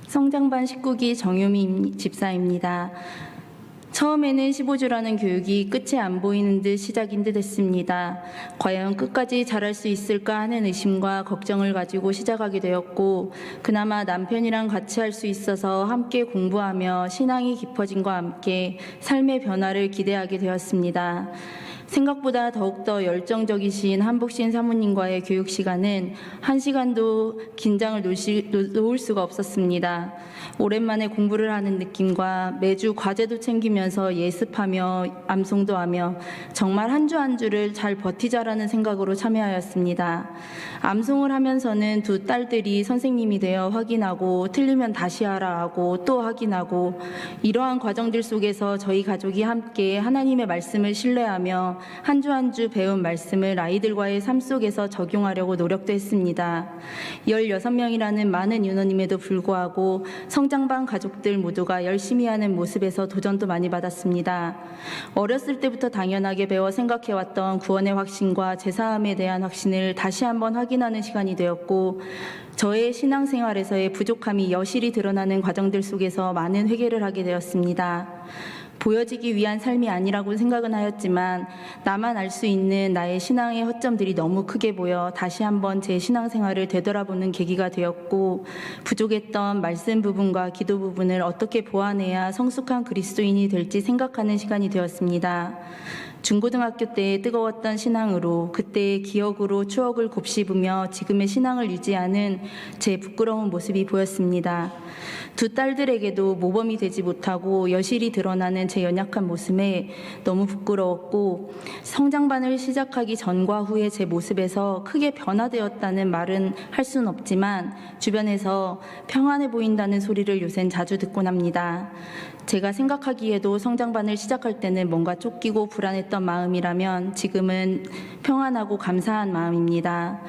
성장반 19기 정유미 집사입니다. 처음에는 15주라는 교육이 끝이 안 보이는 듯 시작인 듯 했습니다. 과연 끝까지 잘할 수 있을까 하는 의심과 걱정을 가지고 시작하게 되었고, 그나마 남편이랑 같이 할 수 있어서 함께 공부하며 신앙이 깊어짐과 함께 삶의 변화를 기대하게 되었습니다. 생각보다 더욱더 열정적이신 한복신 사모님과의 교육 시간은 한 시간도 긴장을 놓을 수가 없었습니다. 오랜만에 공부를 하는 느낌과 매주 과제도 챙기면서 예습하며 암송도 하며 정말 한 주 한 주를 잘 버티자라는 생각으로 참여하였습니다. 암송을 하면서는 두 딸들이 선생님이 되어 확인하고 틀리면 다시 하라 하고 또 확인하고, 이러한 과정들 속에서 저희 가족이 함께 하나님의 말씀을 신뢰하며 한 주 한 주 배운 말씀을 아이들과의 삶 속에서 적용하려고 노력도 했습니다. 16명이라는 많은 인원임에도 불구하고 성장반 가족들 모두가 열심히 하는 모습에서 도전도 많이 받았습니다. 어렸을 때부터 당연하게 배워 생각해왔던 구원의 확신과 제사함에 대한 확신을 다시 한번 확인하는 시간이 되었고, 저의 신앙생활에서의 부족함이 여실히 드러나는 과정들 속에서 많은 회개를 하게 되었습니다. 보여지기 위한 삶이 아니라고 생각은 하였지만 나만 알 수 있는 나의 신앙의 허점들이 너무 크게 보여 다시 한번 제 신앙생활을 되돌아보는 계기가 되었고, 부족했던 말씀 부분과 기도 부분을 어떻게 보완해야 성숙한 그리스도인이 될지 생각하는 시간이 되었습니다. 중고등학교 때 뜨거웠던 신앙으로 그때의 기억으로 추억을 곱씹으며 지금의 신앙을 유지하는 제 부끄러운 모습이 보였습니다. 두 딸들에게도 모범이 되지 못하고 여실히 드러나는 제 연약한 모습에 너무 부끄러웠고, 성장반을 시작하기 전과 후의 제 모습에서 크게 변화되었다는 말은 할 수는 없지만 주변에서 평안해 보인다는 소리를 요샌 자주 듣곤 합니다. 제가 생각하기에도 성장반을 시작할 때는 뭔가 쫓기고 불안했던 마음이라면 지금은 평안하고 감사한 마음입니다.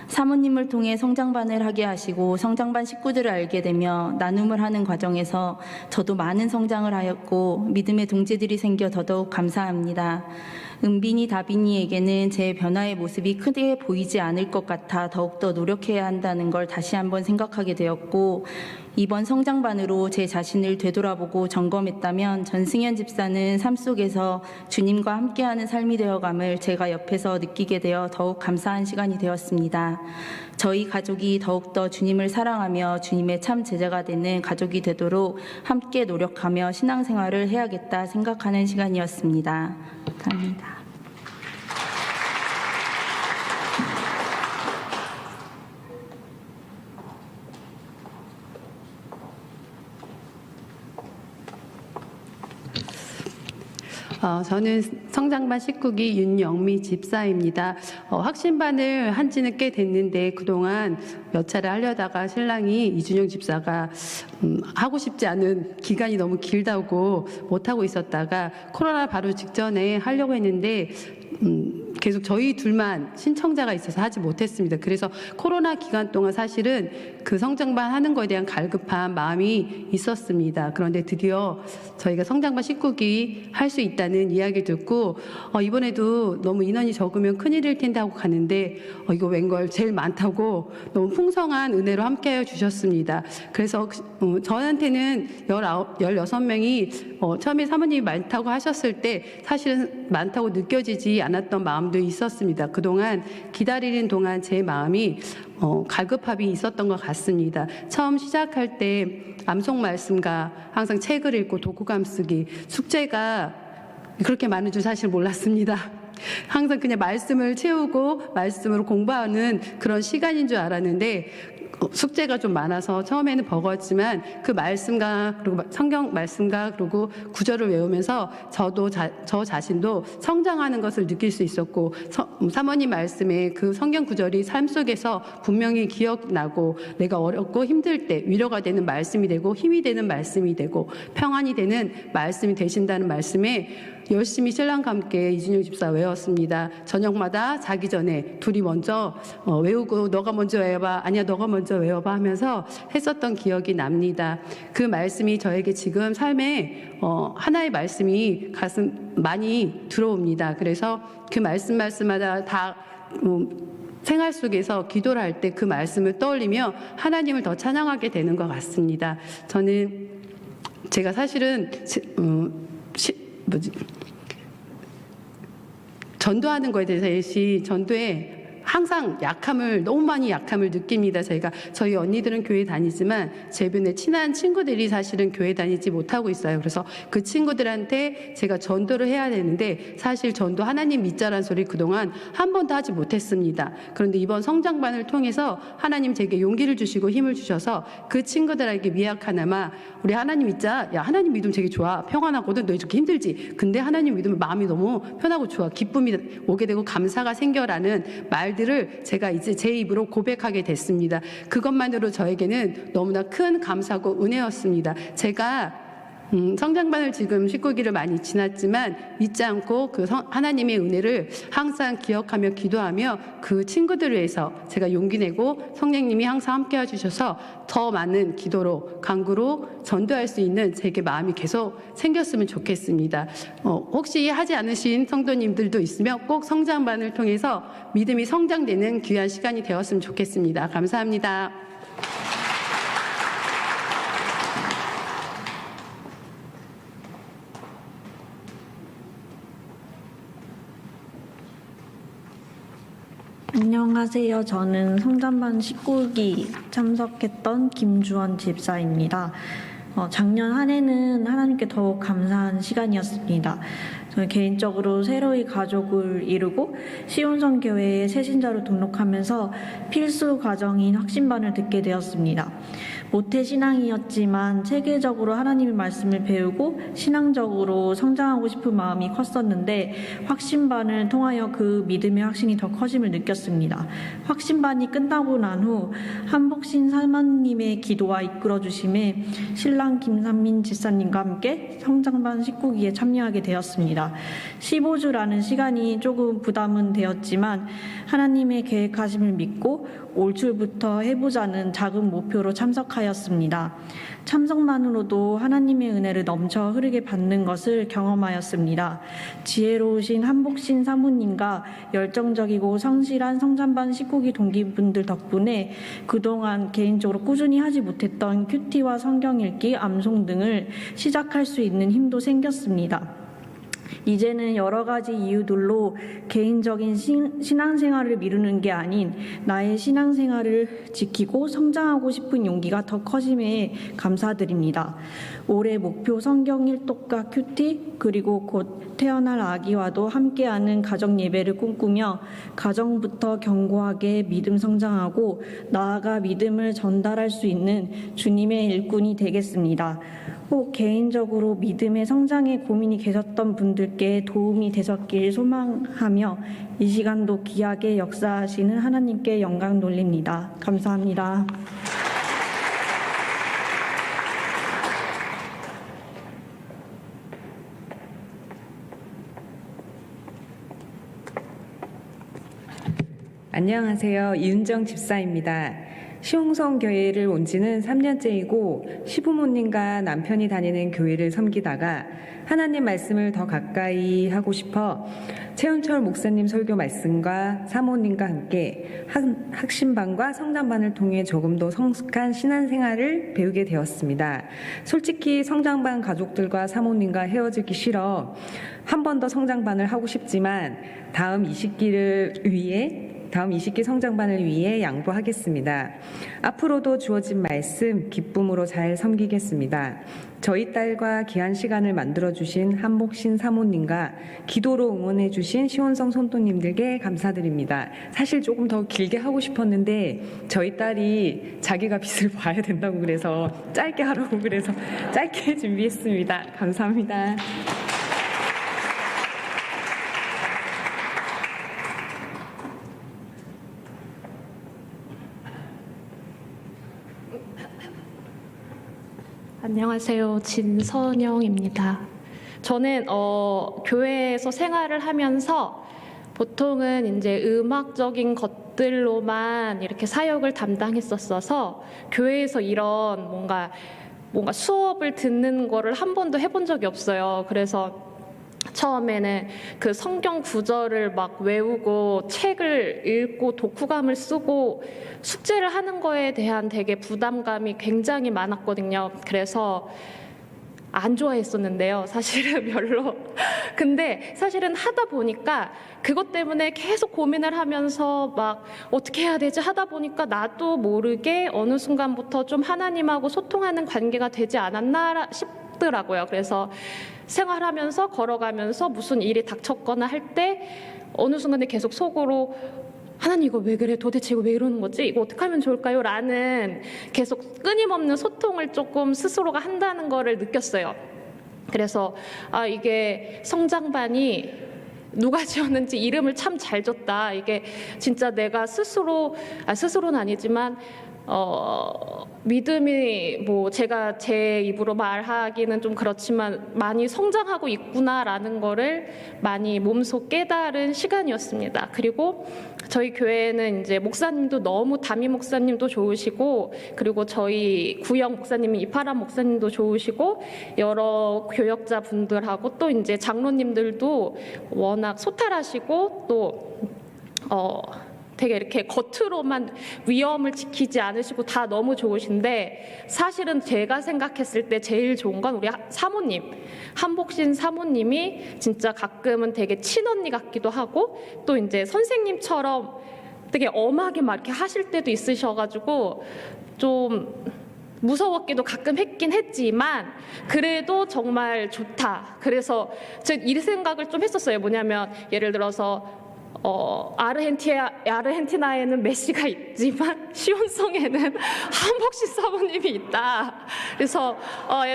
사모님을 통해 성장반을 하게 하시고 성장반 식구들을 알게 되며 나눔을 하는 과정에서 저도 많은 성장을 하였고 믿음의 동지들이 생겨 더더욱 감사합니다. 은빈이 다빈이에게는 제 변화의 모습이 크게 보이지 않을 것 같아 더욱더 노력해야 한다는 걸 다시 한번 생각하게 되었고, 이번 성장반으로 제 자신을 되돌아보고 점검했다면 전승현 집사는 삶 속에서 주님과 함께하는 삶이 되어감을 제가 옆에서 느끼게 되어 더욱 감사한 시간이 되었습니다. 저희 가족이 더욱더 주님을 사랑하며 주님의 참 제자가 되는 가족이 되도록 함께 노력하며 신앙생활을 해야겠다 생각하는 시간이었습니다. 감사합니다. 저는 성장반 19기 윤영미 집사입니다. 확신반을 한 지는 꽤 됐는데 그동안 몇 차례 하려다가 신랑이 이준영 집사가 하고 싶지 않은 기간이 너무 길다고 못하고 있었다가 코로나 바로 직전에 하려고 했는데 계속 저희 둘만 신청자가 있어서 하지 못했습니다. 그래서 코로나 기간 동안 사실은 그 성장반 하는 거에 대한 갈급한 마음이 있었습니다. 그런데 드디어 저희가 성장반 19기 할 수 있다는 이야기를 듣고 이번에도 너무 인원이 적으면 큰일일 텐데 하고 갔는데 이거 웬걸 제일 많다고 너무 풍성한 은혜로 함께해 주셨습니다. 그래서 저한테는 16명이 처음에 사모님이 많다고 하셨을 때 사실은 많다고 느껴지지 않았던 마음도 있었습니다. 그동안 기다리는 동안 제 마음이 갈급함이 있었던 것 같습니다. 처음 시작할 때 암송 말씀과 항상 책을 읽고 독후감 쓰기, 숙제가 그렇게 많은 줄 사실 몰랐습니다. 항상 그냥 말씀을 채우고 말씀으로 공부하는 그런 시간인 줄 알았는데 숙제가 좀 많아서 처음에는 버거웠지만 그 말씀과 그리고 성경 말씀과 그리고 구절을 외우면서 저 자신도 성장하는 것을 느낄 수 있었고, 사모님 말씀에 그 성경 구절이 삶 속에서 분명히 기억나고 내가 어렵고 힘들 때 위로가 되는 말씀이 되고 힘이 되는 말씀이 되고 평안이 되는 말씀이 되신다는 말씀에 열심히 신랑과 함께 이준영 집사 외웠습니다. 저녁마다 자기 전에 둘이 먼저 외우고 너가 먼저 외워봐, 아니야 너가 먼저 외워봐 하면서 했었던 기억이 납니다. 그 말씀이 저에게 지금 삶에 하나의 말씀이 많이 들어옵니다. 그래서 그 말씀마다 다 생활 속에서 기도를 할 때 그 말씀을 떠올리며 하나님을 더 찬양하게 되는 것 같습니다. 저는 제가 사실은 전도하는 거에 대해서 전도에 항상 너무 많이 약함을 느낍니다. 저희 언니들은 교회 다니지만 제 주변에 친한 친구들이 사실은 교회 다니지 못하고 있어요. 그래서 그 친구들한테 제가 전도를 해야 되는데 사실 전도 하나님 믿자라는 소리 그동안 한 번도 하지 못했습니다. 그런데 이번 성장반을 통해서 하나님 제게 용기를 주시고 힘을 주셔서 그 친구들에게 미약하나마 우리 하나님 믿자. 야, 하나님 믿으면 되게 좋아. 평안하거든. 너 이렇게 힘들지. 근데 하나님 믿으면 마음이 너무 편하고 좋아. 기쁨이 오게 되고 감사가 생겨라는 말들을 제가 이제 제 입으로 고백하게 됐습니다. 그것만으로 저에게는 너무나 큰 감사고 은혜였습니다. 제가 성장반을 지금 19기를 많이 지났지만 잊지 않고 하나님의 은혜를 항상 기억하며 기도하며 그 친구들을 위해서 제가 용기 내고 성령님이 항상 함께 해주셔서 더 많은 기도로 간구로 전도할 수 있는 제게 마음이 계속 생겼으면 좋겠습니다. 혹시 하지 않으신 성도님들도 있으면 꼭 성장반을 통해서 믿음이 성장되는 귀한 시간이 되었으면 좋겠습니다. 감사합니다. 안녕하세요. 저는 성장반 19기 참석했던 김주원 집사입니다. 작년 한 해는 하나님께 더욱 감사한 시간이었습니다. 저는 개인적으로 새로이 가족을 이루고 시온성교회에 새신자로 등록하면서 필수 과정인 확신반을 듣게 되었습니다. 모태신앙이었지만 체계적으로 하나님의 말씀을 배우고 신앙적으로 성장하고 싶은 마음이 컸었는데 확신반을 통하여 그 믿음의 확신이 더 커짐을 느꼈습니다. 확신반이 끝나고 난 후 한복신 사모님의 기도와 이끌어주심에 신랑 김삼민 집사님과 함께 성장반 19기에 참여하게 되었습니다. 15주라는 시간이 조금 부담은 되었지만 하나님의 계획하심을 믿고 올 출부터 해보자는 작은 목표로 참석하였습니다. 참석만으로도 하나님의 은혜를 넘쳐 흐르게 받는 것을 경험하였습니다. 지혜로우신 한복신 사모님과 열정적이고 성실한 성장반 19기 동기분들 덕분에 그동안 개인적으로 꾸준히 하지 못했던 큐티와 성경 읽기, 암송 등을 시작할 수 있는 힘도 생겼습니다. 이제는 여러 가지 이유들로 개인적인 신앙생활을 미루는 게 아닌 나의 신앙생활을 지키고 성장하고 싶은 용기가 더 커짐에 감사드립니다. 올해 목표 성경 일독과 큐티 그리고 곧 태어날 아기와도 함께하는 가정 예배를 꿈꾸며 가정부터 견고하게 믿음 성장하고 나아가 믿음을 전달할 수 있는 주님의 일꾼이 되겠습니다. 혹 개인적으로 믿음의 성장에 고민이 계셨던 분들께 도움이 되셨길 소망하며 이 시간도 귀하게 역사하시는 하나님께 영광 돌립니다. 감사합니다. 안녕하세요. 이윤정 집사입니다. 시홍성 교회를 온 지는 3년째이고 시부모님과 남편이 다니는 교회를 섬기다가 하나님 말씀을 더 가까이 하고 싶어 최은철 목사님 설교 말씀과 사모님과 함께 학신반과 성장반을 통해 조금 더 성숙한 신앙생활을 배우게 되었습니다. 솔직히 성장반 가족들과 사모님과 헤어지기 싫어 한 번 더 성장반을 하고 싶지만 다음 20기 성장반을 위해 양보하겠습니다. 앞으로도 주어진 말씀 기쁨으로 잘 섬기겠습니다. 저희 딸과 귀한 시간을 만들어주신 한복신 사모님과 기도로 응원해주신 시온성 손도님들께 감사드립니다. 사실 조금 더 길게 하고 싶었는데 저희 딸이 자기가 빛을 봐야 된다고 그래서 짧게 하라고 그래서 짧게 준비했습니다. 감사합니다. 안녕하세요. 진선영입니다. 저는 교회에서 생활을 하면서 보통은 이제 음악적인 것들로만 이렇게 사역을 담당했었어서 교회에서 이런 뭔가 수업을 듣는 거를 한 번도 해본 적이 없어요. 그래서 처음에는 그 성경 구절을 막 외우고 책을 읽고 독후감을 쓰고 숙제를 하는 거에 대한 되게 부담감이 굉장히 많았거든요. 그래서 안 좋아했었는데요. 사실은 별로. 근데 사실은 하다 보니까 그것 때문에 계속 고민을 하면서 막 어떻게 해야 되지 하다 보니까 나도 모르게 어느 순간부터 좀 하나님하고 소통하는 관계가 되지 않았나 싶더라고요. 그래서 생활하면서 걸어가면서 무슨 일이 닥쳤거나 할 때 어느 순간에 계속 속으로 하나님 이거 왜 그래? 도대체 이거 왜 이러는 거지? 이거 어떻게 하면 좋을까요? 라는 계속 끊임없는 소통을 조금 스스로가 한다는 거를 느꼈어요. 그래서 이게 성장반이 누가 지었는지 이름을 참 잘 줬다. 이게 진짜 내가 스스로는 아니지만 믿음이 뭐 제가 제 입으로 말하기는 좀 그렇지만 많이 성장하고 있구나라는 거를 많이 몸소 깨달은 시간이었습니다. 그리고 저희 교회는 이제 목사님도 너무 담임 목사님도 좋으시고 그리고 저희 구영 목사님이 이파람 목사님도 좋으시고 여러 교역자 분들하고 또 이제 장로님들도 워낙 소탈하시고 또 되게 이렇게 겉으로만 위엄을 지키지 않으시고 다 너무 좋으신데 사실은 제가 생각했을 때 제일 좋은 건 우리 사모님, 한복신 사모님이 진짜 가끔은 되게 친언니 같기도 하고 또 이제 선생님처럼 되게 엄하게 막 이렇게 하실 때도 있으셔가지고 좀 무서웠기도 가끔 했긴 했지만 그래도 정말 좋다. 그래서 제가 이 생각을 좀 했었어요. 뭐냐면 예를 들어서 아르헨티나에는 메시가 있지만 시온성에는 한복신 사모님이 있다. 그래서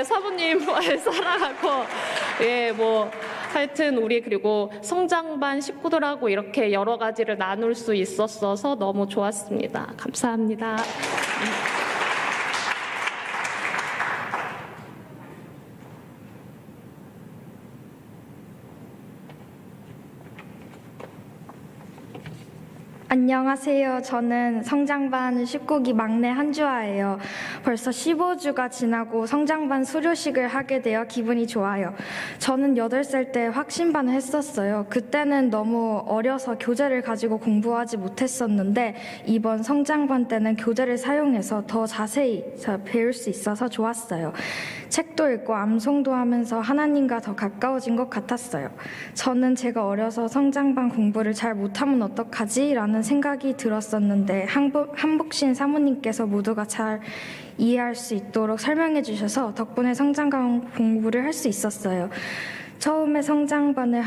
사모님 사랑하고 뭐 하여튼 우리 그리고 성장반 식구들하고 이렇게 여러 가지를 나눌 수 있었어서 너무 좋았습니다. 감사합니다. 안녕하세요. 저는 성장반 19기 막내 한주아예요. 벌써 15주가 지나고 성장반 수료식을 하게 되어 기분이 좋아요. 저는 8살 때 확신반을 했었어요. 그때는 너무 어려서 교재를 가지고 공부하지 못했었는데 이번 성장반 때는 교재를 사용해서 더 자세히 배울 수 있어서 좋았어요. 책도 읽고 암송도 하면서 하나님과 더 가까워진 것 같았어요. 저는 제가 어려서 성장반 공부를 잘 못하면 어떡하지? 라는 생각이 들었었는데 한복신 사모님께서 모두가 잘 이해할 수 있도록 설명해 주셔서 덕분에 성장반 공부를 할 수 있었어요. 처음에 성장반을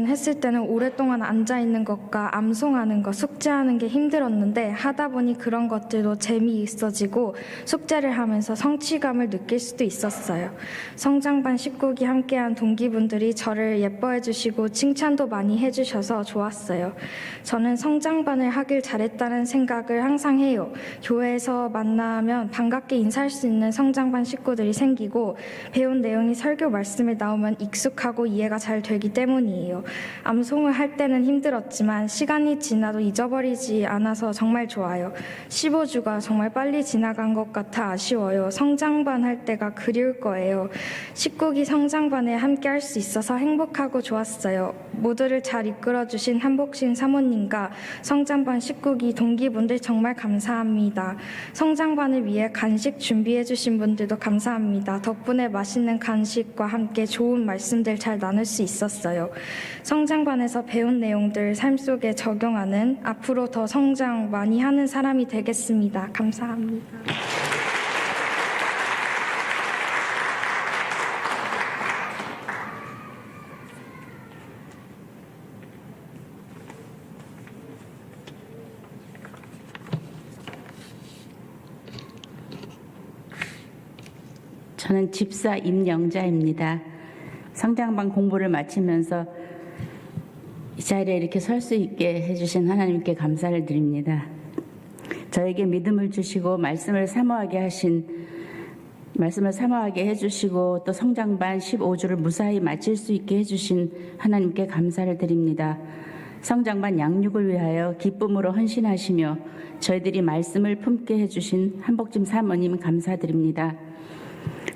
했을 때는 오랫동안 앉아있는 것과 암송하는 것, 숙제하는 게 힘들었는데 하다 보니 그런 것들도 재미있어지고 숙제를 하면서 성취감을 느낄 수도 있었어요. 성장반 19기 함께한 동기분들이 저를 예뻐해 주시고 칭찬도 많이 해주셔서 좋았어요. 저는 성장반을 하길 잘했다는 생각을 항상 해요. 교회에서 만나면 반갑게 인사할 수 있는 성장반 식구들이 생기고 배운 내용이 설교 말씀에 나오면 하고 이해가 잘 되기 때문이에요. 암송을 할 때는 힘들었지만 시간이 지나도 잊어버리지 않아서 정말 좋아요. 15주가 정말 빨리 지나간 것 같아 아쉬워요. 성장반 할 때가 그리울 거예요. 19기 성장반에 함께 할 수 있어서 행복하고 좋았어요. 모두를 잘 이끌어주신 한복신 사모님과 성장반 19기 동기분들 정말 감사합니다. 성장반을 위해 간식 준비해주신 분들도 감사합니다. 덕분에 맛있는 간식과 함께 좋은 말씀들 잘 나눌 수 있었어요. 성장반에서 배운 내용들 삶 속에 적용하는 앞으로 더 성장 많이 하는 사람이 되겠습니다. 감사합니다. 저는 집사 임영자입니다. 성장반 공부를 마치면서 이 자리에 이렇게 설 수 있게 해주신 하나님께 감사를 드립니다. 저에게 믿음을 주시고 말씀을 사모하게 해주시고 또 성장반 15주를 무사히 마칠 수 있게 해주신 하나님께 감사를 드립니다. 성장반 양육을 위하여 기쁨으로 헌신하시며 저희들이 말씀을 품게 해주신 한복집 사모님 감사드립니다.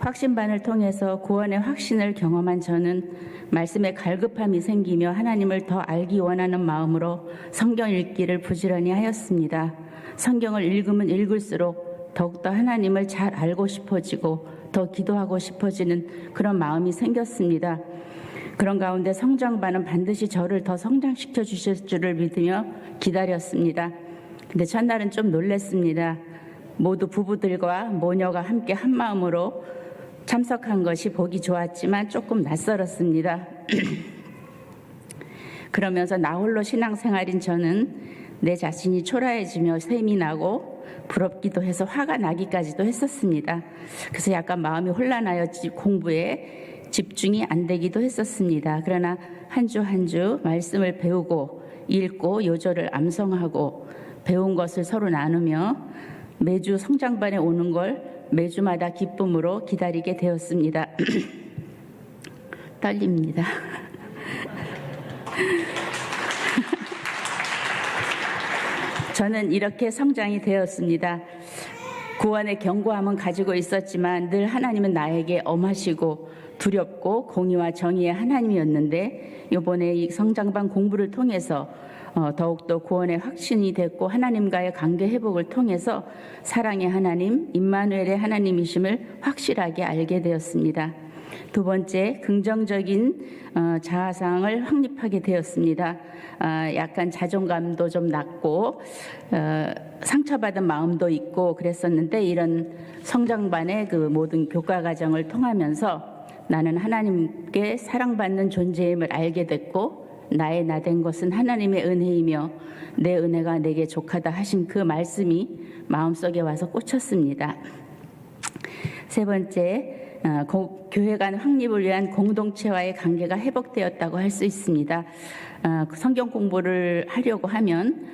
확신반을 통해서 구원의 확신을 경험한 저는 말씀에 갈급함이 생기며 하나님을 더 알기 원하는 마음으로 성경 읽기를 부지런히 하였습니다. 성경을 읽으면 읽을수록 더욱더 하나님을 잘 알고 싶어지고 더 기도하고 싶어지는 그런 마음이 생겼습니다. 그런 가운데 성장반은 반드시 저를 더 성장시켜 주실 줄을 믿으며 기다렸습니다. 근데 첫날은 좀 놀랐습니다. 모두 부부들과 모녀가 함께 한 마음으로 참석한 것이 보기 좋았지만 조금 낯설었습니다. 그러면서 나홀로 신앙생활인 저는 내 자신이 초라해지며 셈이 나고 부럽기도 해서 화가 나기까지도 했었습니다. 그래서 약간 마음이 혼란하여 공부에 집중이 안 되기도 했었습니다. 그러나 한 주 한 주 말씀을 배우고 읽고 요절을 암송하고 배운 것을 서로 나누며 매주 성장반에 오는 걸 매주마다 기쁨으로 기다리게 되었습니다. 떨립니다. 저는 이렇게 성장이 되었습니다. 구원의 견고함은 가지고 있었지만 늘 하나님은 나에게 엄하시고 두렵고 공의와 정의의 하나님이었는데 이번에 이 성장반 공부를 통해서 더욱더 구원의 확신이 됐고 하나님과의 관계 회복을 통해서 사랑의 하나님, 임마누엘의 하나님이심을 확실하게 알게 되었습니다. 두 번째, 긍정적인 자아상을 확립하게 되었습니다. 약간 자존감도 좀 낮고 상처받은 마음도 있고 그랬었는데 이런 성장반의 그 모든 교과 과정을 통하면서 나는 하나님께 사랑받는 존재임을 알게 됐고 나의 나된 것은 하나님의 은혜이며 내 은혜가 내게 족하다 하신 그 말씀이 마음속에 와서 꽂혔습니다. 세 번째, 교회 간 확립을 위한 공동체와의 관계가 회복되었다고 할 수 있습니다. 성경 공부를 하려고 하면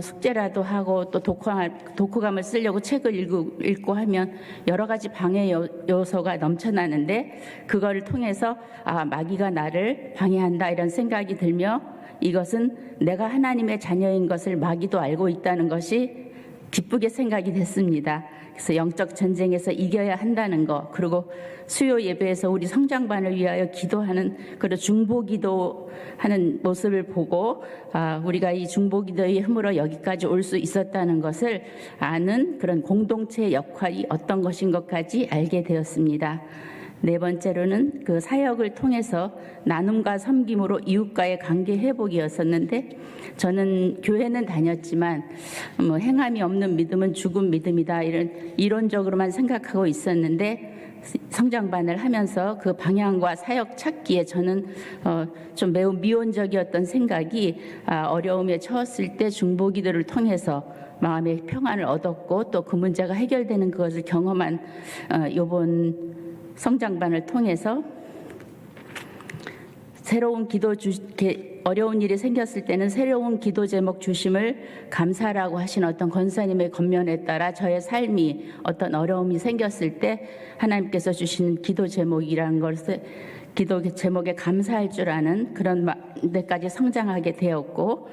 숙제라도 하고 또 독후감을 쓰려고 책을 읽고 하면 여러 가지 방해 요소가 넘쳐나는데 그거를 통해서 마귀가 나를 방해한다 이런 생각이 들며 이것은 내가 하나님의 자녀인 것을 마귀도 알고 있다는 것이 기쁘게 생각이 됐습니다. 그래서 영적 전쟁에서 이겨야 한다는 거, 그리고 수요 예배에서 우리 성장반을 위하여 기도하는 그런 중보기도하는 모습을 보고 우리가 이 중보기도의 힘으로 여기까지 올 수 있었다는 것을 아는 그런 공동체의 역할이 어떤 것인 것까지 알게 되었습니다. 네 번째로는 그 사역을 통해서 나눔과 섬김으로 이웃과의 관계 회복이었었는데 저는 교회는 다녔지만 행함이 없는 믿음은 죽은 믿음이다 이런 이론적으로만 생각하고 있었는데 성장반을 하면서 그 방향과 사역 찾기에 저는 좀 매우 미온적이었던 생각이 어려움에 처했을 때 중보기도를 통해서 마음의 평안을 얻었고 또 그 문제가 해결되는 그것을 경험한 이번 성장반을 통해서 새로운 어려운 일이 생겼을 때는 새로운 기도 제목 주심을 감사라고 하신 어떤 권사님의 권면에 따라 저의 삶이 어떤 어려움이 생겼을 때 하나님께서 주신 기도 제목이라는 것을 기도 제목에 감사할 줄 아는 그런 데까지 성장하게 되었고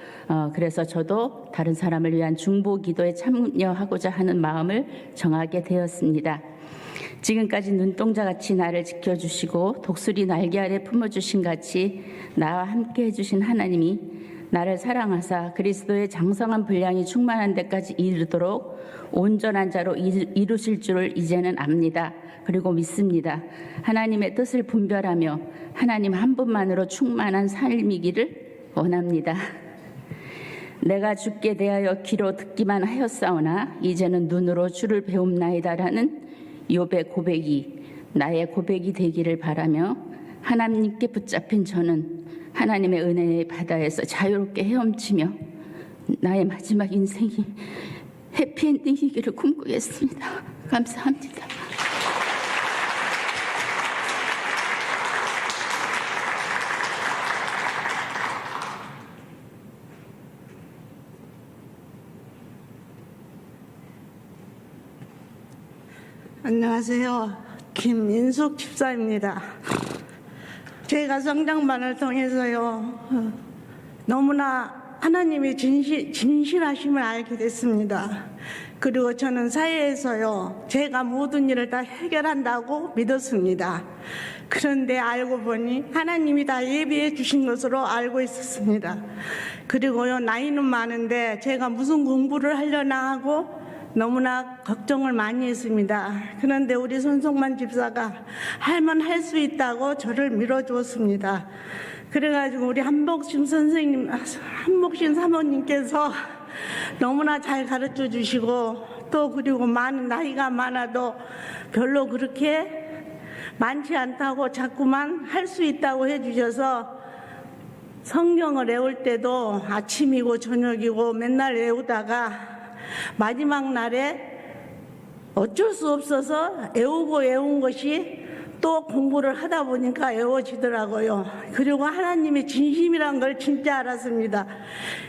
그래서 저도 다른 사람을 위한 중보 기도에 참여하고자 하는 마음을 정하게 되었습니다. 지금까지 눈동자같이 나를 지켜주시고 독수리 날개 아래 품어주신 같이 나와 함께 해주신 하나님이 나를 사랑하사 그리스도의 장성한 분량이 충만한 데까지 이르도록 온전한 자로 이루실 줄을 이제는 압니다. 그리고 믿습니다. 하나님의 뜻을 분별하며 하나님 한 분만으로 충만한 삶이기를 원합니다. 내가 주께 대하여 귀로 듣기만 하였사오나 이제는 눈으로 주를 배움나이다라는 욥의 고백이 나의 고백이 되기를 바라며 하나님께 붙잡힌 저는 하나님의 은혜의 바다에서 자유롭게 헤엄치며 나의 마지막 인생이 해피엔딩이기를 꿈꾸겠습니다. 감사합니다. 안녕하세요. 김민숙 집사입니다. 제가 성장반을 통해서요. 너무나 하나님의 진실하심을 알게 됐습니다. 그리고 저는 사회에서요, 제가 모든 일을 다 해결한다고 믿었습니다. 그런데 알고 보니 하나님이 다 예비해 주신 것으로 알고 있었습니다. 그리고요, 나이는 많은데 제가 무슨 공부를 하려나 하고 너무나 걱정을 많이 했습니다. 그런데 우리 손성만 집사가 하면 할 수 있다고 저를 밀어주었습니다. 그래가지고 우리 한복신 선생님, 한복신 사모님께서 너무나 잘 가르쳐 주시고, 또 그리고 많은 나이가 많아도 별로 그렇게 많지 않다고 자꾸만 할 수 있다고 해주셔서 성경을 외울 때도 아침이고 저녁이고 맨날 외우다가 마지막 날에 어쩔 수 없어서 외운 것이 또 공부를 하다 보니까 외워지더라고요. 그리고 하나님의 진심이란 걸 진짜 알았습니다.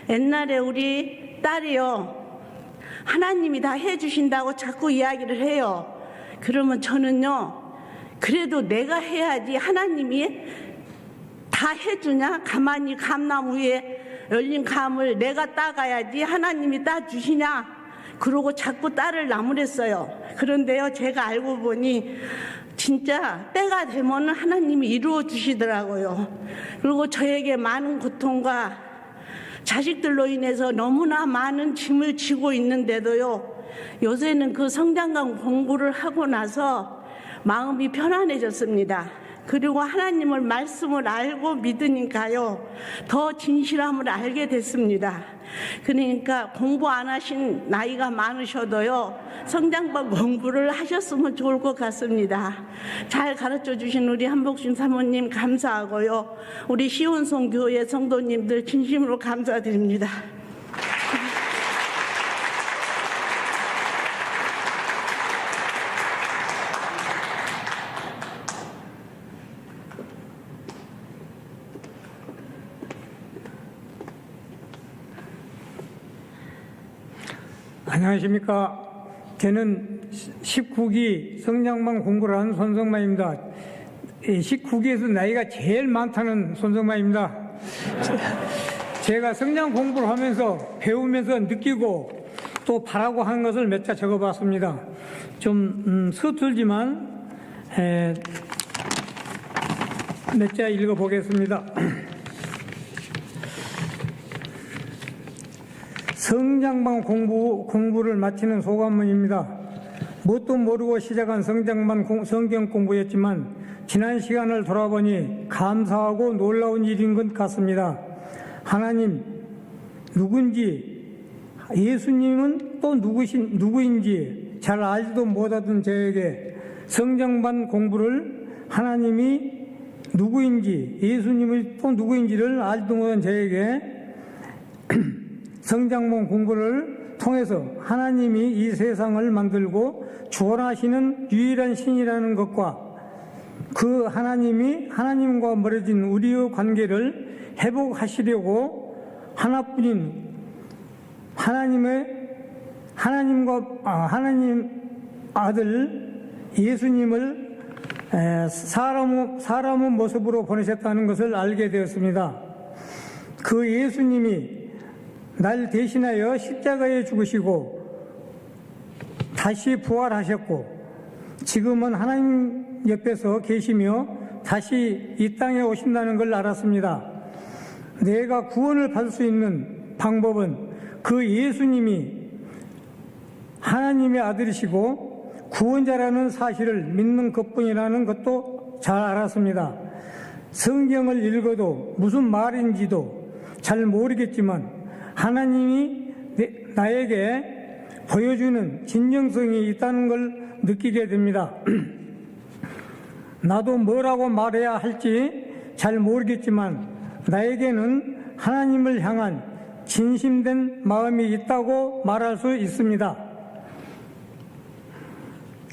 옛날에 우리 딸이요, 하나님이 다 해주신다고 자꾸 이야기를 해요. 그러면 저는요, 그래도 내가 해야지 하나님이 다 해주냐? 가만히 감나무 위에 열린 감을 내가 따가야지 하나님이 따주시냐? 그러고 자꾸 딸을 나무랬어요. 그런데요, 제가 알고 보니 진짜 때가 되면 하나님이 이루어 주시더라고요. 그리고 저에게 많은 고통과 자식들로 인해서 너무나 많은 짐을 지고 있는데도요, 요새는 그 성장관 공부를 하고 나서 마음이 편안해졌습니다. 그리고 하나님을 말씀을 알고 믿으니까요, 더 진실함을 알게 됐습니다. 그러니까 공부 안 하신 나이가 많으셔도요, 성장반 공부를 하셨으면 좋을 것 같습니다. 잘 가르쳐 주신 우리 한복신 사모님 감사하고요, 우리 시온성 교회 성도님들 진심으로 감사드립니다. 안녕하십니까. 저는 19기 성장반 공부를 한 손성만입니다. 19기에서 나이가 제일 많다는 손성만입니다. 제가 성장 공부를 하면서 배우면서 느끼고 또 바라고 하는 것을 몇 자 적어봤습니다. 좀 서툴지만 몇 자 읽어보겠습니다. 성장반 공부를 마치는 소감문입니다. 뭣도 모르고 시작한 성장반 성경 공부였지만 지난 시간을 돌아보니 감사하고 놀라운 일인 것 같습니다. 하나님 누군지, 예수님은 또 누구인지 잘 알지도 못하던 저에게 성장반 공부를 하나님이 누구인지, 예수님이 또 누구인지를 알지도 못한 저에게 성장반 공부를 통해서 하나님이 이 세상을 만들고 주관하시는 유일한 신이라는 것과 그 하나님과 멀어진 우리의 관계를 회복하시려고 하나뿐인 하나님 아들 예수님을 사람의 모습으로 보내셨다는 것을 알게 되었습니다. 그 예수님이 날 대신하여 십자가에 죽으시고 다시 부활하셨고 지금은 하나님 옆에서 계시며 다시 이 땅에 오신다는 걸 알았습니다. 내가 구원을 받을 수 있는 방법은 그 예수님이 하나님의 아들이시고 구원자라는 사실을 믿는 것뿐이라는 것도 잘 알았습니다. 성경을 읽어도 무슨 말인지도 잘 모르겠지만 하나님이 나에게 보여주는 진정성이 있다는 걸 느끼게 됩니다. 나도 뭐라고 말해야 할지 잘 모르겠지만 나에게는 하나님을 향한 진심된 마음이 있다고 말할 수 있습니다.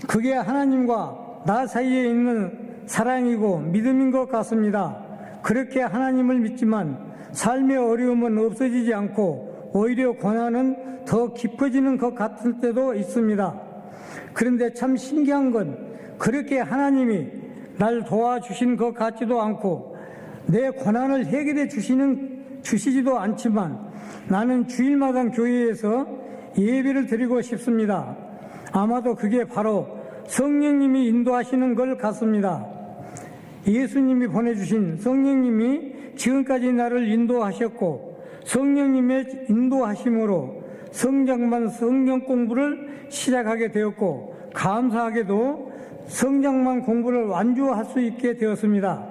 그게 하나님과 나 사이에 있는 사랑이고 믿음인 것 같습니다. 그렇게 하나님을 믿지만 삶의 어려움은 없어지지 않고 오히려 고난은 더 깊어지는 것 같을 때도 있습니다. 그런데 참 신기한 건 그렇게 하나님이 날 도와주신 것 같지도 않고 내 고난을 해결해 주시는 주시지도 않지만 나는 주일마다 교회에서 예배를 드리고 싶습니다. 아마도 그게 바로 성령님이 인도하시는 것 같습니다. 예수님이 보내주신 성령님이 지금까지 나를 인도하셨고 성령님의 인도하심으로 성장반 성경 공부를 시작하게 되었고 감사하게도 성장반 공부를 완주할 수 있게 되었습니다.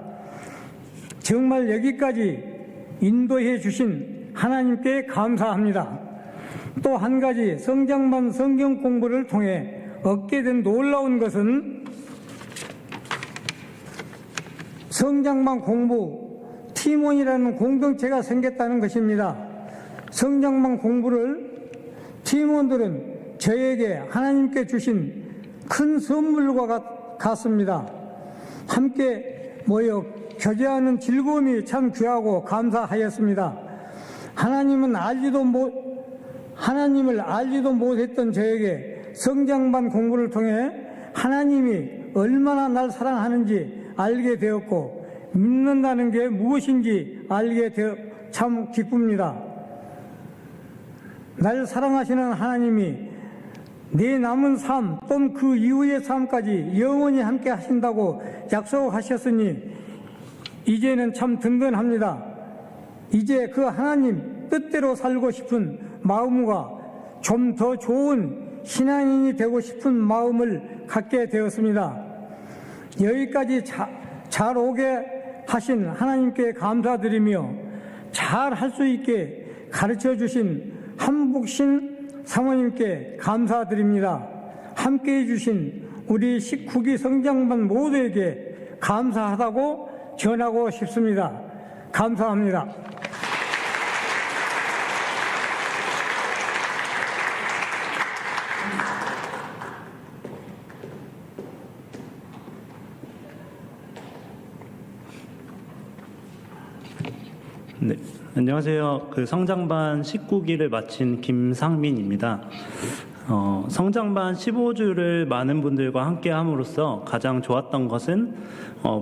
정말 여기까지 인도해 주신 하나님께 감사합니다. 또 한 가지 성장반 성경 공부를 통해 얻게 된 놀라운 것은 성장반 공부 팀원이라는 공동체가 생겼다는 것입니다. 성장반 공부를 팀원들은 저에게 하나님께 주신 큰 선물과 같습니다. 함께 모여 교제하는 즐거움이 참 귀하고 감사하였습니다. 하나님을 알지도 못했던 저에게 성장반 공부를 통해 하나님이 얼마나 날 사랑하는지 알게 되었고 믿는다는 게 무엇인지 알게 되어 참 기쁩니다. 날 사랑하시는 하나님이 내 남은 삶 또는 그 이후의 삶까지 영원히 함께 하신다고 약속하셨으니 이제는 참 든든합니다. 이제 그 하나님 뜻대로 살고 싶은 마음과 좀 더 좋은 신앙인이 되고 싶은 마음을 갖게 되었습니다. 여기까지 잘 오게 하신 하나님께 감사드리며 잘 할 수 있게 가르쳐 주신 한복신 사모님께 감사드립니다. 함께해 주신 우리 19기 성장반 모두에게 감사하다고 전하고 싶습니다. 감사합니다. 네, 안녕하세요. 성장반 19기를 마친 김상민입니다. 성장반 15주를 많은 분들과 함께 함으로써 가장 좋았던 것은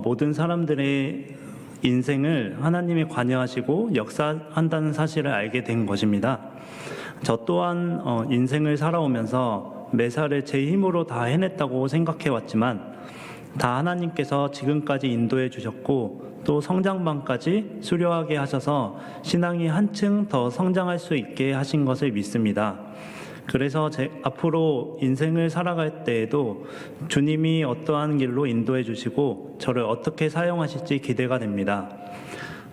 모든 사람들의 인생을 하나님이 관여하시고 역사한다는 사실을 알게 된 것입니다. 저 또한 인생을 살아오면서 매사를 제 힘으로 다 해냈다고 생각해 왔지만 다 하나님께서 지금까지 인도해 주셨고 또 성장반까지 수료하게 하셔서 신앙이 한층 더 성장할 수 있게 하신 것을 믿습니다. 그래서 앞으로 인생을 살아갈 때에도 주님이 어떠한 길로 인도해 주시고 저를 어떻게 사용하실지 기대가 됩니다.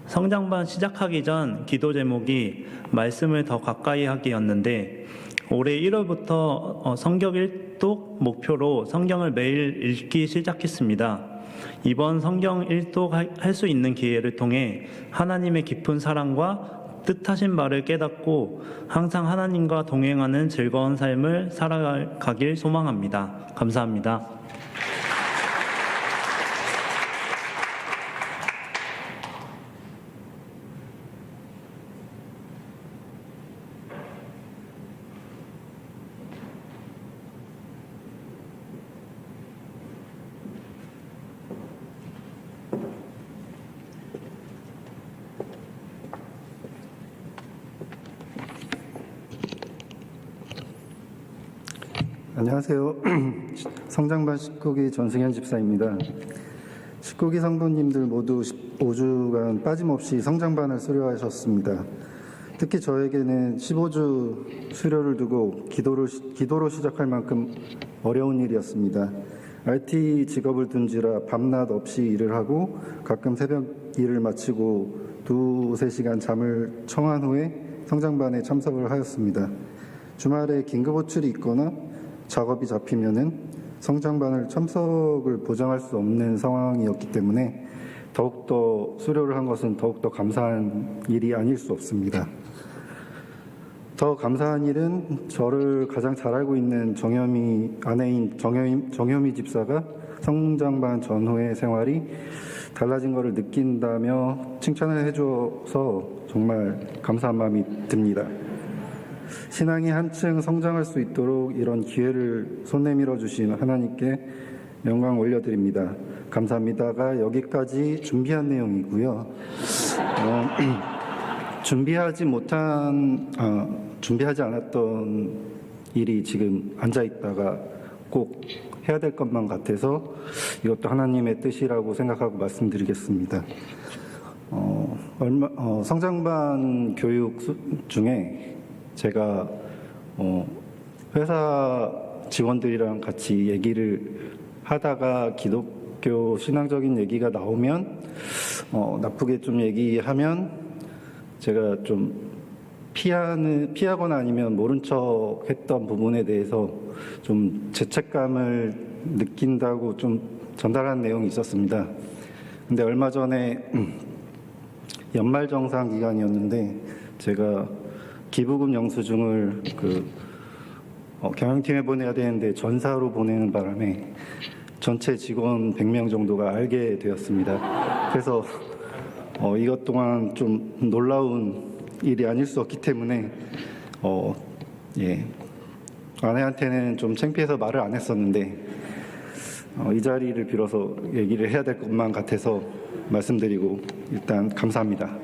성장반 시작하기 전 기도 제목이 말씀을 더 가까이 하기였는데 올해 1월부터 성경 1독 목표로 성경을 매일 읽기 시작했습니다. 이번 성경 1독 할 수 있는 기회를 통해 하나님의 깊은 사랑과 뜻하신 바를 깨닫고 항상 하나님과 동행하는 즐거운 삶을 살아가길 소망합니다. 감사합니다. 안녕하세요. 성장반 19기 전승현 집사입니다. 19기 성도님들 모두 5주간 빠짐없이 성장반을 수료하셨습니다. 특히 저에게는 15주 수료를 두고 기도로 시작할 만큼 어려운 일이었습니다. IT 직업을 둔지라 밤낮 없이 일을 하고 가끔 새벽 일을 마치고 2-3시간 잠을 청한 후에 성장반에 참석을 하였습니다. 주말에 긴급 호출이 있거나 작업이 잡히면은 성장반을 참석을 보장할 수 없는 상황이었기 때문에 더욱더 수료를 한 것은 더욱더 감사한 일이 아닐 수 없습니다. 더 감사한 일은 저를 가장 잘 알고 있는 아내인 정효미 집사가 성장반 전후의 생활이 달라진 것을 느낀다며 칭찬을 해줘서 정말 감사한 마음이 듭니다. 신앙이 한층 성장할 수 있도록 이런 기회를 손 내밀어 주신 하나님께 영광 올려드립니다. 감사합니다가 여기까지 준비한 내용이고요. 준비하지 않았던 일이 지금 앉아 있다가 꼭 해야 될 것만 같아서 이것도 하나님의 뜻이라고 생각하고 말씀드리겠습니다. 성장반 교육 중에 제가 회사 직원들이랑 같이 얘기를 하다가 기독교 신앙적인 얘기가 나오면 나쁘게 좀 얘기하면 제가 좀 피하거나 아니면 모른 척 했던 부분에 대해서 좀 죄책감을 느낀다고 좀 전달한 내용이 있었습니다. 근데 얼마 전에 연말정산 기간이었는데 제가 기부금 영수증을 경영팀에 보내야 되는데 전사로 보내는 바람에 전체 직원 100명 정도가 알게 되었습니다. 그래서 이것 또한 좀 놀라운 일이 아닐 수 없기 때문에 아내한테는 좀 창피해서 말을 안 했었는데 이 자리를 빌어서 얘기를 해야 될 것만 같아서 말씀드리고 일단 감사합니다.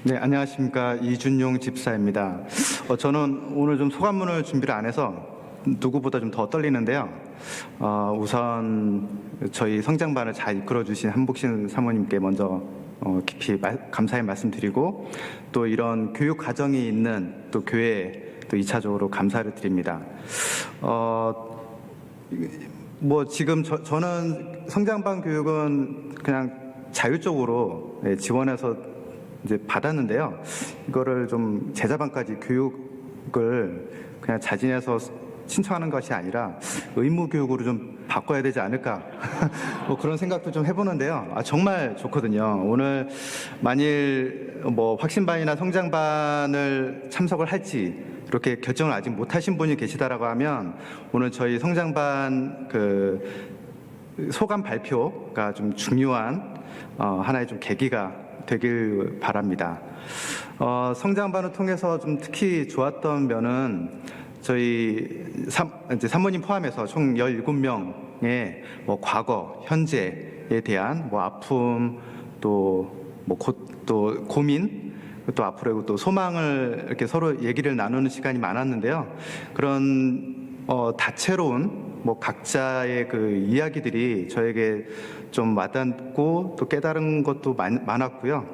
네, 안녕하십니까. 이준용 집사입니다. 저는 오늘 좀 소감문을 준비를 안 해서 누구보다 좀 더 떨리는데요. 우선 저희 성장반을 잘 이끌어주신 한복신 사모님께 먼저 깊이 감사의 말씀드리고 또 이런 교육 과정이 있는 또 교회에 또 2차적으로 감사를 드립니다. 지금 저는 성장반 교육은 그냥 자율적으로 지원해서 이제 받았는데요. 이거를 좀 제자반까지 교육을 그냥 자진해서 신청하는 것이 아니라 의무 교육으로 좀 바꿔야 되지 않을까 그런 생각도 좀 해보는데요. 정말 좋거든요. 오늘 만일 확신반이나 성장반을 참석을 할지 이렇게 결정을 아직 못하신 분이 계시다라고 하면 오늘 저희 성장반 소감 발표가 좀 중요한 하나의 좀 계기가 되길 바랍니다. 성장반을 통해서 좀 특히 좋았던 면은 저희 사모님 포함해서 총 17명의 과거, 현재에 대한 아픔, 또 고민, 또 앞으로 또 소망을 이렇게 서로 얘기를 나누는 시간이 많았는데요. 그런 다채로운 각자의 이야기들이 저에게 좀 와닿고 또 깨달은 것도 많았고요.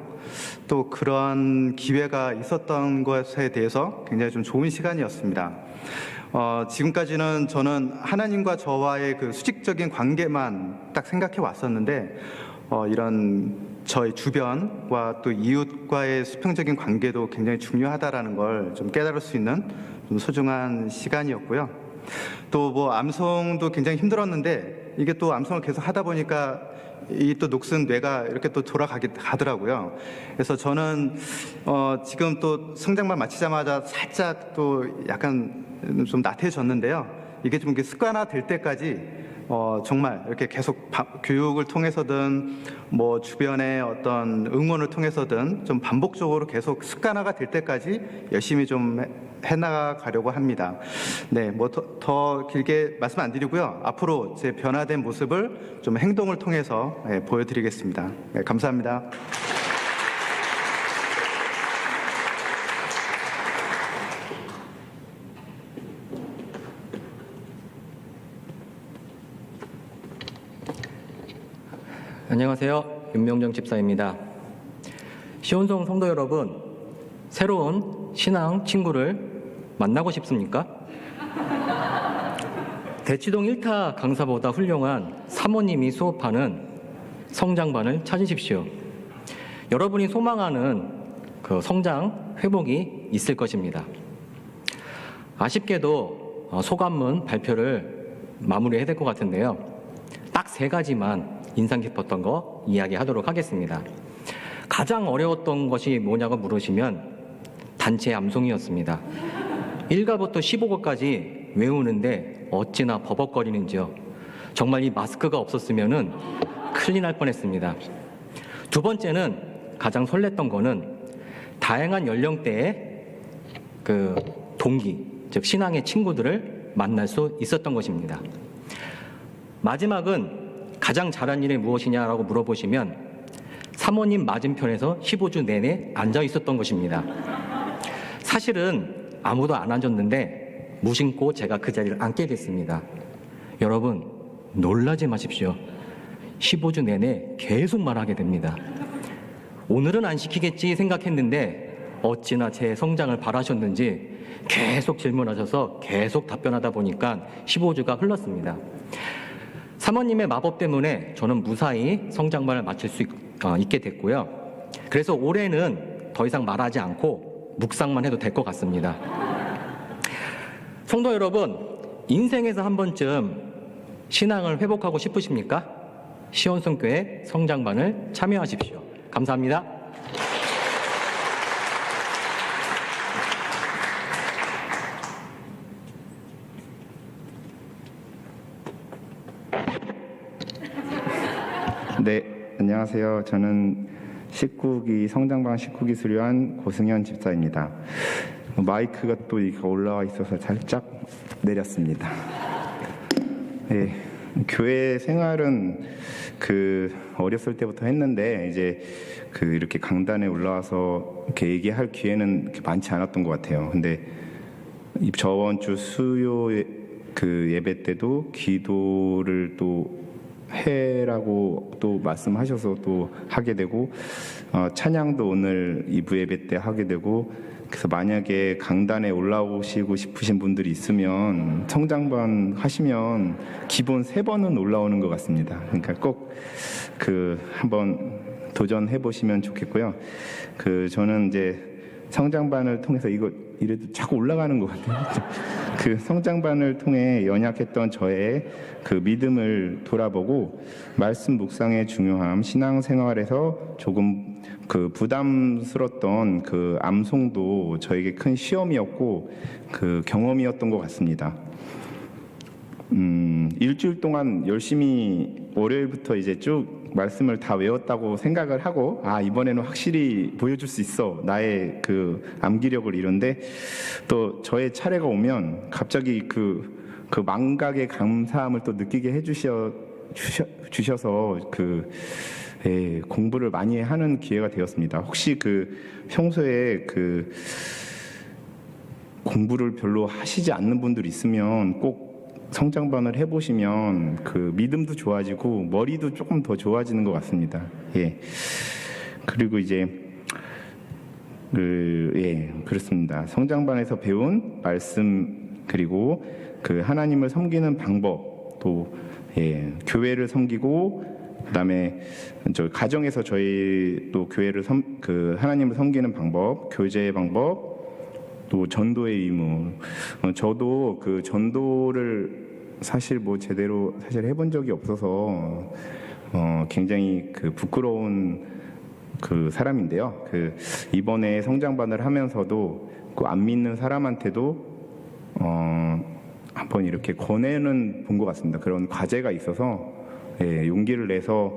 또 그런 기회가 있었던 것에 대해서 굉장히 좀 좋은 시간이었습니다. 지금까지는 저는 하나님과 저와의 수직적인 관계만 딱 생각해 왔었는데 이런 저희 주변과 또 이웃과의 수평적인 관계도 굉장히 중요하다라는 걸 좀 깨달을 수 있는 좀 소중한 시간이었고요. 또 암송도 굉장히 힘들었는데 이게 또 암송을 계속 하다 보니까 이 또 녹슨 뇌가 이렇게 또 가더라고요. 그래서 저는 지금 또 성장반 마치자마자 살짝 또 약간 좀 나태해졌는데요. 이게 좀 습관화 될 때까지 정말 이렇게 계속 교육을 통해서든 주변의 어떤 응원을 통해서든 좀 반복적으로 계속 습관화가 될 때까지 열심히 좀 해나가려고 합니다. 네, 더 길게 말씀 안 드리고요. 앞으로 제 변화된 모습을 좀 행동을 통해서 보여드리겠습니다. 네, 감사합니다. 안녕하세요. 윤명정 집사입니다. 시온성 성도 여러분, 새로운 신앙 친구를 만나고 싶습니까? 대치동 1타 강사보다 훌륭한 사모님이 수업하는 성장반을 찾으십시오. 여러분이 소망하는 성장, 회복이 있을 것입니다. 아쉽게도 소감문 발표를 마무리해야 될 것 같은데요. 딱 3가지만 인상 깊었던 거 이야기하도록 하겠습니다. 가장 어려웠던 것이 뭐냐고 물으시면 단체 암송이었습니다. 1가부터 15가까지 외우는데 어찌나 버벅거리는지요. 정말 이 마스크가 없었으면 큰일 날 뻔했습니다. 2번째는 가장 설렜던 거는 다양한 연령대의 동기, 즉 신앙의 친구들을 만날 수 있었던 것입니다. 마지막은 가장 잘한 일이 무엇이냐라고 물어보시면 사모님 맞은편에서 15주 내내 앉아 있었던 것입니다. 사실은 아무도 안 앉았는데 무심코 제가 그 자리를 앉게 됐습니다. 여러분, 놀라지 마십시오. 15주 내내 계속 말하게 됩니다. 오늘은 안 시키겠지 생각했는데 어찌나 제 성장을 바라셨는지 계속 질문하셔서 계속 답변하다 보니까 15주가 흘렀습니다. 사모님의 마법 때문에 저는 무사히 성장반을 마칠 수 있게 됐고요. 그래서 올해는 더 이상 말하지 않고 묵상만 해도 될 것 같습니다. 성도 여러분, 인생에서 한 번쯤 신앙을 회복하고 싶으십니까? 시온성교회 성장반을 참여하십시오. 감사합니다. 네, 안녕하세요. 저는 19기 성장반 19기 수료한 고승현 집사입니다. 마이크가 또 이렇게 올라와 있어서 살짝 내렸습니다. 네, 교회 생활은 어렸을 때부터 했는데 이제 이렇게 강단에 올라와서 이렇게 얘기할 기회는 이렇게 많지 않았던 것 같아요. 근데 저번 주 수요 예배 때도 기도를 또 해라고 또 말씀하셔서 또 하게 되고 찬양도 오늘 2부 예배 때 하게 되고, 그래서 만약에 강단에 올라오시고 싶으신 분들이 있으면 성장반 하시면 기본 3번은 올라오는 것 같습니다. 그러니까 꼭 한번 도전해 보시면 좋겠고요. 저는 이제 성장반을 통해서 이래도 자꾸 올라가는 것 같아요. 성장반을 통해 연약했던 저의 믿음을 돌아보고 말씀 묵상의 중요함, 신앙생활에서 조금 부담스러웠던 암송도 저에게 큰 시험이었고 경험이었던 것 같습니다. 일주일 동안 열심히 월요일부터 이제 쭉 말씀을 다 외웠다고 생각을 하고 이번에는 확실히 보여줄 수 있어, 나의 암기력을 이런데 또 저의 차례가 오면 갑자기 망각의 감사함을 또 느끼게 해주셔서 공부를 많이 하는 기회가 되었습니다. 혹시 평소에 공부를 별로 하시지 않는 분들 있으면 꼭 성장반을 해보시면 믿음도 좋아지고 머리도 조금 더 좋아지는 것 같습니다. 예. 그리고 이제 그렇습니다. 성장반에서 배운 말씀, 그리고 하나님을 섬기는 방법, 또 교회를 섬기고, 그다음에 가정에서 저희 또 교회를 하나님을 섬기는 방법, 교제의 방법, 또 전도의 의무. 저도 전도를 사실 제대로 해본 적이 없어서 굉장히 부끄러운 사람인데요. 이번에 성장반을 하면서도 안 믿는 사람한테도 한번 이렇게 권해는 본 것 같습니다. 그런 과제가 있어서 용기를 내서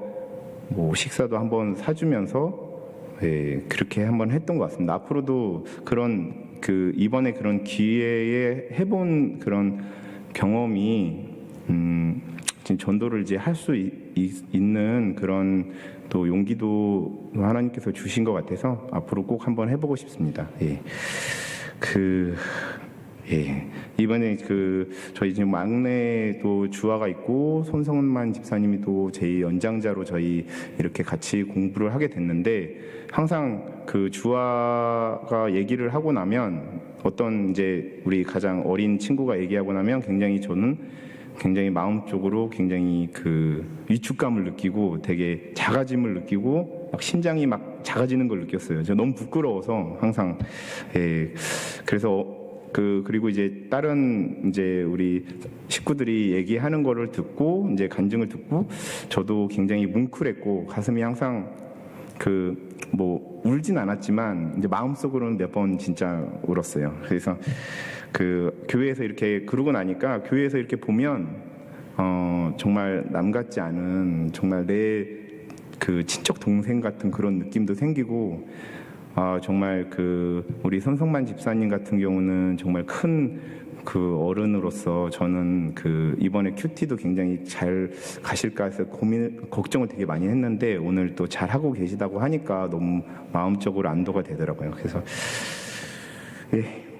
식사도 한번 사주면서 그렇게 한번 했던 것 같습니다. 앞으로도 이번에 그런 기회에 해본 그런 경험이 지금 전도를 이제 할 수 있는 그런 또 용기도 하나님께서 주신 것 같아서 앞으로 꼭 한번 해보고 싶습니다. 이번에 저희 지금 막내도 주아가 있고 손성만 집사님이 또 제 연장자로 저희 이렇게 같이 공부를 하게 됐는데, 항상 주아가 얘기를 하고 나면 어떤 이제 우리 가장 어린 친구가 얘기하고 나면 저는 굉장히 마음적으로 굉장히 위축감을 느끼고 되게 작아짐을 느끼고 막 심장이 막 작아지는 걸 느꼈어요. 저 너무 부끄러워서 항상. 그래서 그리고 이제 다른 이제 우리 식구들이 얘기하는 거를 듣고 이제 간증을 듣고 저도 굉장히 뭉클했고 가슴이 항상 울진 않았지만 이제 마음속으로는 몇 번 진짜 울었어요. 그래서 교회에서 이렇게 그러고 나니까 교회에서 이렇게 보면 정말 남 같지 않은, 정말 내 친척 동생 같은 그런 느낌도 생기고, 정말 우리 손성만 집사님 같은 경우는 정말 큰 그 어른으로서 저는 그 이번에 큐티도 굉장히 잘 가실까 해서 걱정을 되게 많이 했는데 오늘 또 잘 하고 계시다고 하니까 너무 마음적으로 안도가 되더라고요. 그래서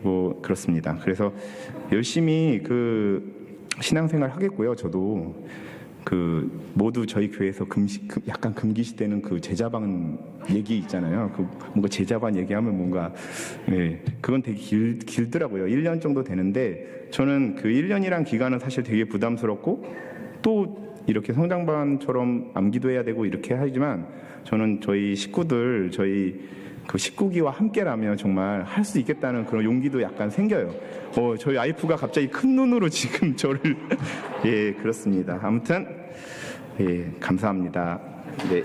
뭐 그렇습니다. 그래서 열심히 그 신앙생활 하겠고요. 저도 그 모두 저희 교회에서 약간 금기시되는 그 제자반 얘기 있잖아요. 그 뭔가 제자반 얘기하면 뭔가 그건 되게 길더라고요. 1년 정도 되는데 저는 그 1년이란 기간은 사실 되게 부담스럽고 또 이렇게 성장반처럼 암기도 해야 되고 이렇게 하지만 저는 저희 식구들 저희 그 식구기와 함께라면 정말 할 수 있겠다는 그런 용기도 약간 생겨요. 저희 와이프가 갑자기 큰 눈으로 지금 저를 그렇습니다. 아무튼 감사합니다. 네.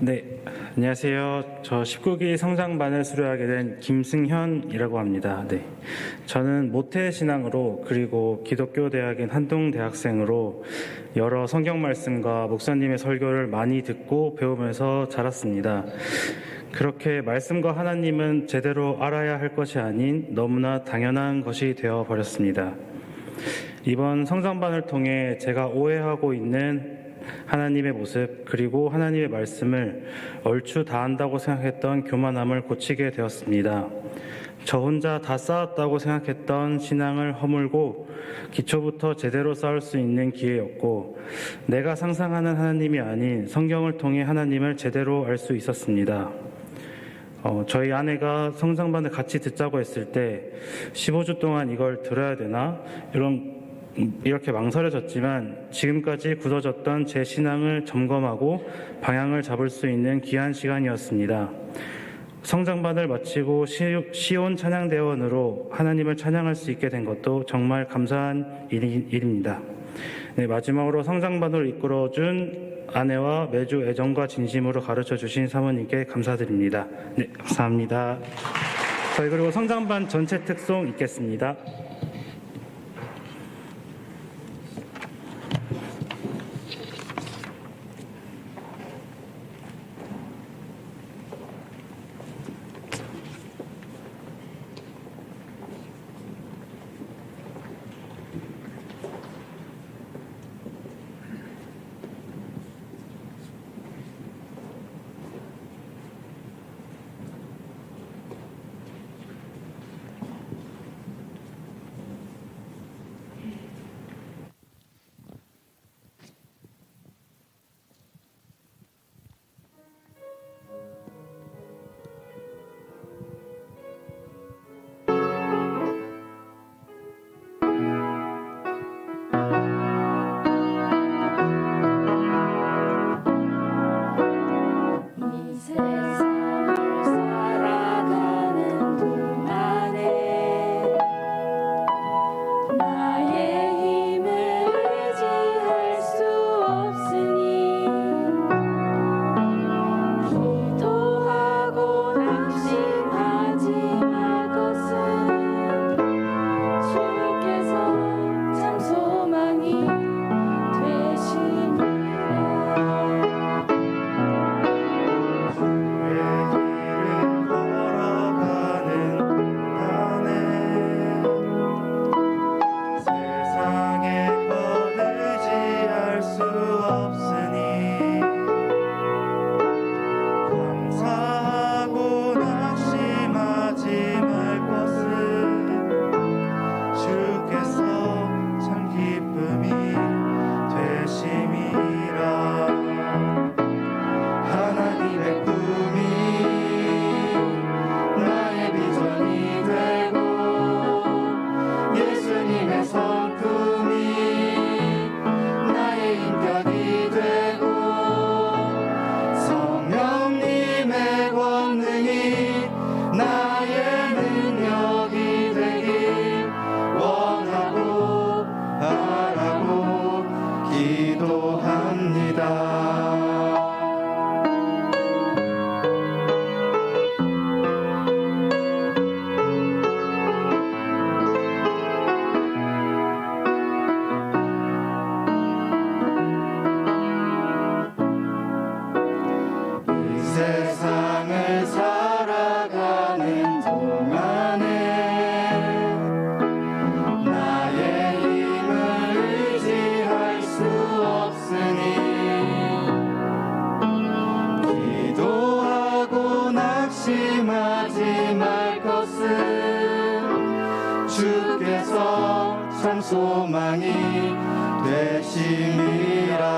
네, 안녕하세요. 저 19기 성장반을 수료하게 된 김승현이라고 합니다. 네, 저는 모태신앙으로 그리고 기독교 대학인 한동대학생으로 여러 성경 말씀과 목사님의 설교를 많이 듣고 배우면서 자랐습니다. 그렇게 말씀과 하나님은 제대로 알아야 할 것이 아닌 너무나 당연한 것이 되어버렸습니다. 이번 성장반을 통해 제가 오해하고 있는 하나님의 모습 그리고 하나님의 말씀을 얼추 다 안다고 생각했던 교만함을 고치게 되었습니다. 저 혼자 다 쌓았다고 생각했던 신앙을 허물고 기초부터 제대로 쌓을 수 있는 기회였고 내가 상상하는 하나님이 아닌 성경을 통해 하나님을 제대로 알 수 있었습니다. 저희 아내가 성장반을 같이 듣자고 했을 때 15주 동안 이걸 들어야 되나? 이렇게 망설여졌지만 지금까지 굳어졌던 제 신앙을 점검하고 방향을 잡을 수 있는 귀한 시간이었습니다. 성장반을 마치고 시온 찬양대원으로 하나님을 찬양할 수 있게 된 것도 정말 감사한 일입니다. 네, 마지막으로 성장반을 이끌어준 아내와 매주 애정과 진심으로 가르쳐주신 사모님께 감사드립니다. 네, 감사합니다. 저희 그리고 성장반 전체 특송 읽겠습니다. 낙심할 것은 주께서 참 소망이 되심이라.